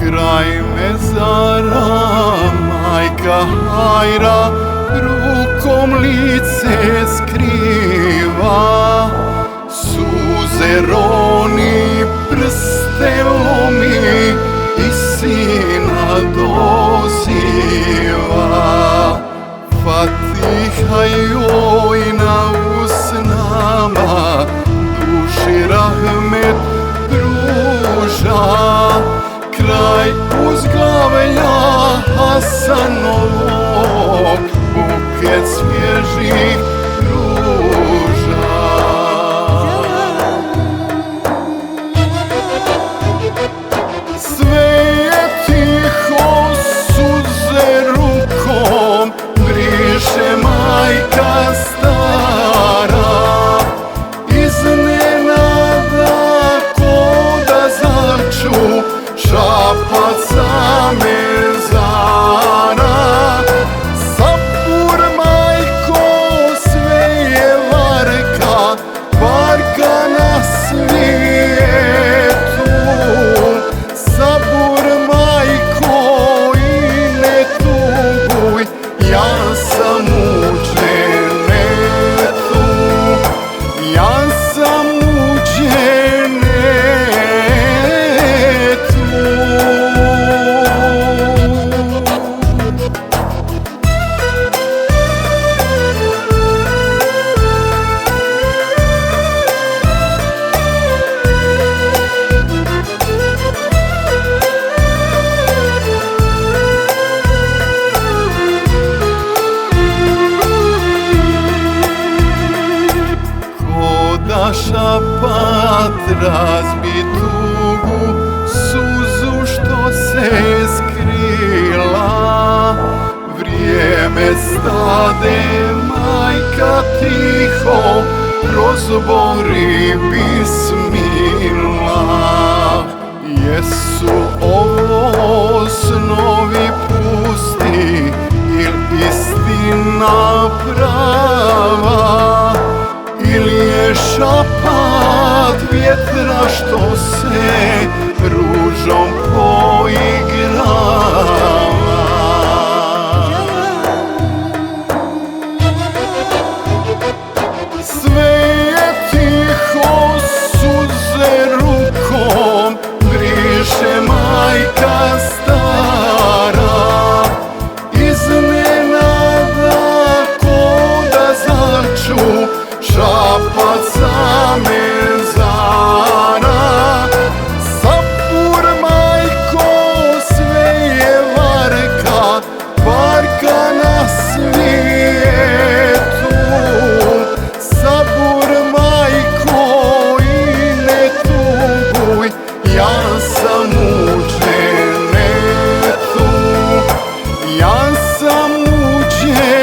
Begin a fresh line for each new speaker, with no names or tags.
kraj mezara majka hajra rukom lice skriva, suze roni, prste lomi i sina doziva. Fatiha joj na usnama, duši rahmet pruža, kraj uzglavlja Hasanovog, buket svježih ruža. Sve je tiho, suze rukom briše majka stara, iznenada ko da začu šapat same zara. Sabur majko, sve je varka, varka na svijetu. Sabur majko i ne tuguj, ja sam u dženetu, ja sam u dženetu. Da šapat razbi tugu, suzu što se skrila. Vrijeme stade, majka tiho prozbori bismillah. Jesu ovo snovi pusti ili istina prava, ili je šapat vjetra što se ružom poigrava. Sve je tiho, suze rukom briše majka stara, iznenada ko da začu šapat same zara. Sabur majko, sve je varka, varka na svijetu. Sabur majko i ne tuguj, ja sam u dženetu, ja sam u dženetu.